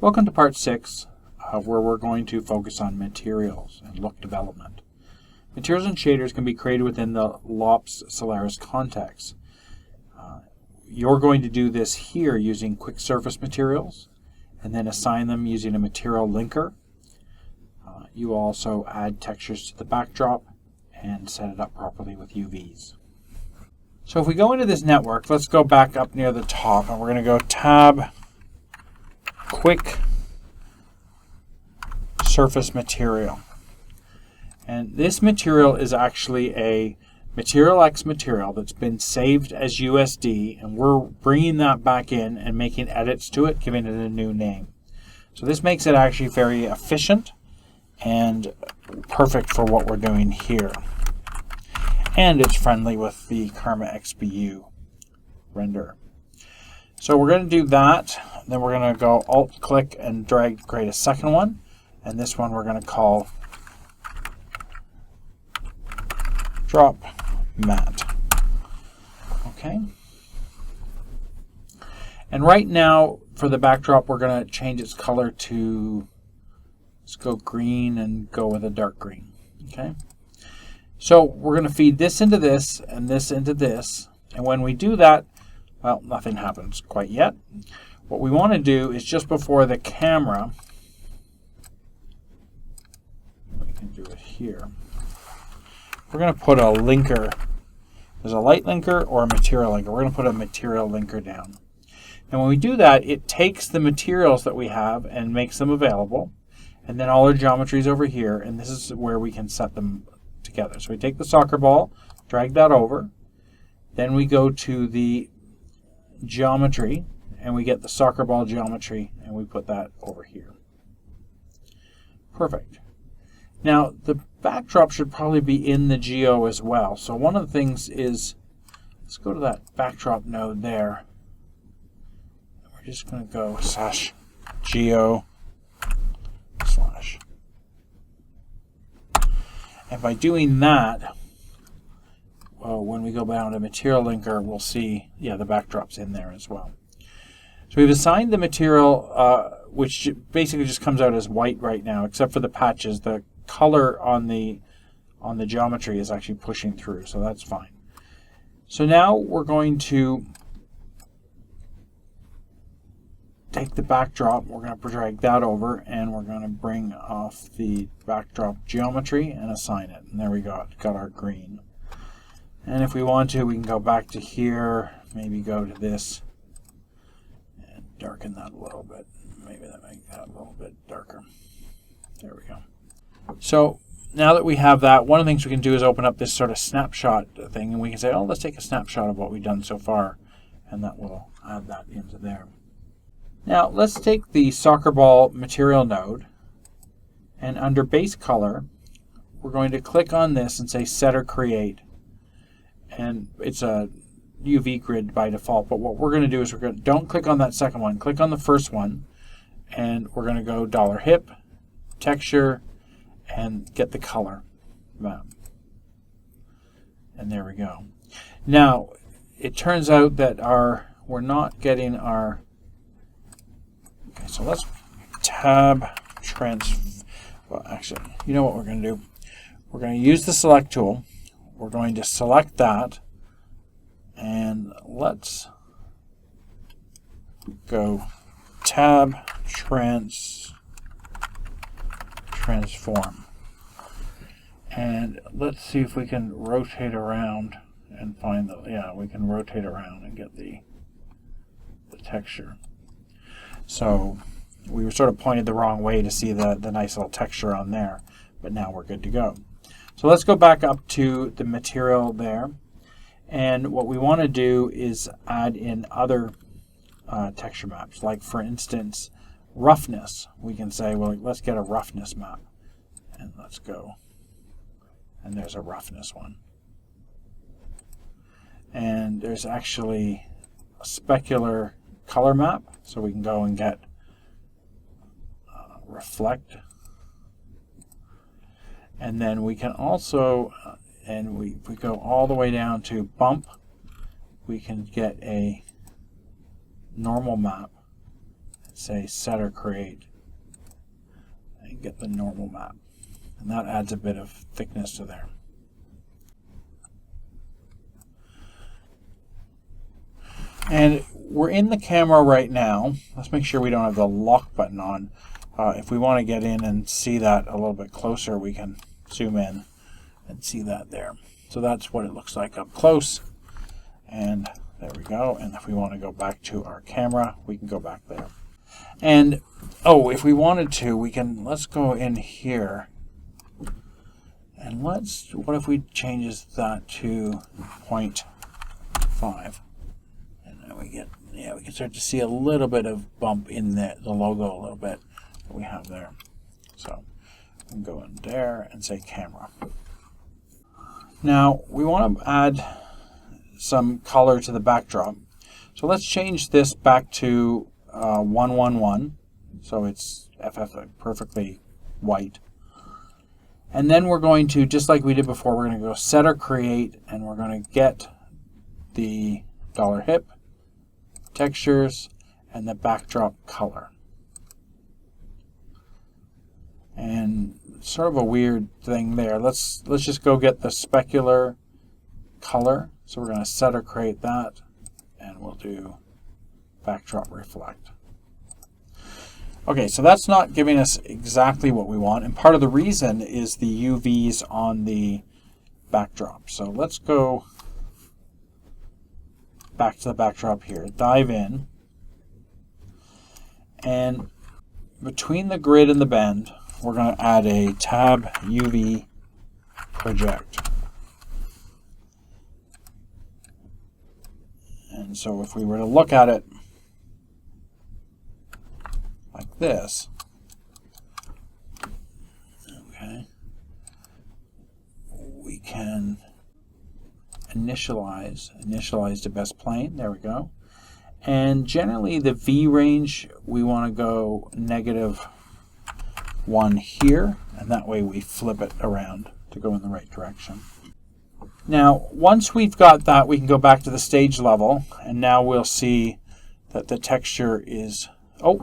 Welcome to part 6, where we're going to focus on materials and look development. Materials and shaders can be created within the LOPS Solaris context. You're going to do this here using quick surface materials and then assign them using a material linker. You also add textures to the backdrop and set it up properly with UVs. So if we go into this network, let's go back up near the top and we're going to go Tab, Quick Surface Material. And this material is actually a Material X material that's been saved as USD, and we're bringing that back in and making edits to it, giving it a new name. So this makes it actually very efficient and perfect for what we're doing here. And it's friendly with the Karma XBU render. So we're going to do that. Then we're going to go Alt-click and drag to create a second one. And this one we're going to call Drop Matte. Okay. And right now for the backdrop we're going to change its color to, let's go green and go with a dark green. Okay. So we're going to feed this into this and this into this. And when we do that, well, nothing happens quite yet. What we want to do is just before the camera, we can do it here. We're going to put a linker. There's a light linker or a material linker. We're going to put a material linker down. And when we do that, it takes the materials that we have and makes them available. And then all our geometry is over here. And this is where we can set them together. So we take the soccer ball, drag that over. Then we go to the geometry and we get the soccer ball geometry and we put that over here. Perfect. Now the backdrop should probably be in the geo as well. So one of the things is, let's go to that backdrop node there. We're just going to go /geo/ and by doing that, well, when we go down to material linker, we'll see, yeah, the backdrop's in there as well. So we've assigned the material, which basically just comes out as white right now, except for the patches. The color on the geometry is actually pushing through, so that's fine. So now we're going to take the backdrop, we're going to drag that over, and we're going to bring off the backdrop geometry and assign it. And there we go, got our green. And if we want to, we can go back to here, maybe go to this, and darken that a little bit. Maybe that makes that a little bit darker. There we go. So now that we have that, one of the things we can do is open up this sort of snapshot thing, and we can say, oh, let's take a snapshot of what we've done so far, and that will add that into there. Now let's take the soccer ball material node, and under base color, we're going to click on this and say set or create. And it's a UV grid by default, but what we're going to do is don't click on that second one, click on the first one, and we're going to go $hip, texture, and get the color map. And there we go. Now, it turns out that we're not getting our, okay, so let's tab well, actually, you know what we're going to do? We're going to use the select tool. We're going to select that, and let's go tab transform, and let's see if we can rotate around and find the, yeah, we can rotate around and get the texture. So we were sort of pointed the wrong way to see the nice little texture on there, but now we're good to go. So let's go back up to the material there, and what we want to do is add in other texture maps. Like for instance, roughness. We can say, well, let's get a roughness map, and let's go. And there's a roughness one. And there's actually a specular color map, so we can go and get reflect. And then we can also, and we go all the way down to bump, we can get a normal map. say set or create, and get the normal map. And that adds a bit of thickness to there. And we're in the camera right now. Let's make sure we don't have the lock button on. If we want to get in and see that a little bit closer, we can zoom in and see that there. So that's what it looks like up close. And there we go. And if we want to go back to our camera, we can go back there. And oh, if we wanted to, we can, let's go in here. And what if we changes that to 0.5? And then we get, we can start to see a little bit of bump in the logo a little bit that we have there. So we can go in there and say camera. Now we want to add some color to the backdrop. So let's change this back to 111. So it's perfectly white. And then we're going to, just like we did before, we're going to go set or create, and we're going to get the $hip, textures, and the backdrop color. And sort of a weird thing there. Let's just go get the specular color. So we're going to set or create that, and we'll do backdrop reflect. Okay, so that's not giving us exactly what we want, and part of the reason is the UVs on the backdrop. So let's go back to the backdrop here, dive in, and between the grid and the bend, we're going to add a tab UV project. And so if we were to look at it like this, okay, we can initialize to best plane. There we go. And generally the V range, we want to go -1 here, and that way we flip it around to go in the right direction. Now, once we've got that, we can go back to the stage level, and now we'll see that the texture is, oh,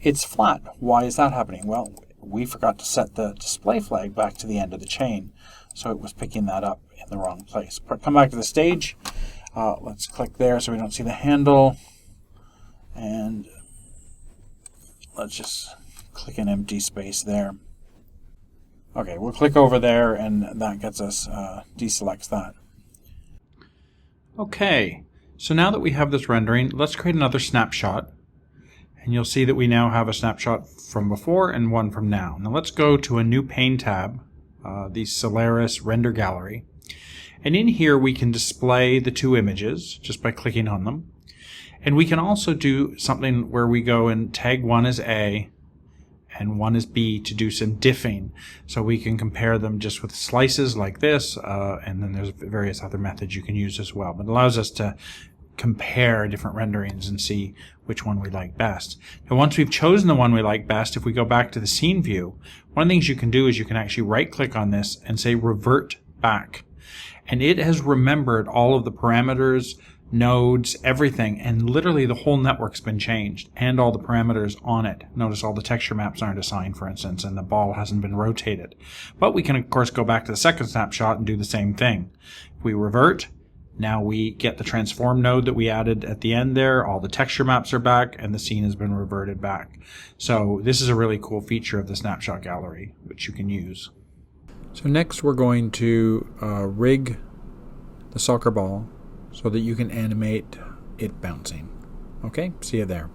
it's flat. Why is that happening? Well, we forgot to set the display flag back to the end of the chain, so it was picking that up in the wrong place. But come back to the stage. Let's click there so we don't see the handle, and let's just click an empty space there. Okay, we'll click over there, and that gets us, deselects that. Okay, so now that we have this rendering, let's create another snapshot. And you'll see that we now have a snapshot from before and one from now. Now let's go to a new pane tab, the Solaris Render Gallery. And in here we can display the two images just by clicking on them. And we can also do something where we go and tag one as A and one is B to do some diffing. So we can compare them just with slices like this, and then there's various other methods you can use as well. But it allows us to compare different renderings and see which one we like best. Now once we've chosen the one we like best, if we go back to the scene view, one of the things you can do is you can actually right click on this and say revert back. And it has remembered all of the parameters, nodes, everything, and literally the whole network's been changed and all the parameters on it. Notice all the texture maps aren't assigned, for instance, and the ball hasn't been rotated. But we can of course go back to the second snapshot and do the same thing. If we revert, now we get the transform node that we added at the end there, all the texture maps are back, and the scene has been reverted back. So this is a really cool feature of the snapshot gallery, which you can use. So next we're going to rig the soccer ball so that you can animate it bouncing. Okay, see you there.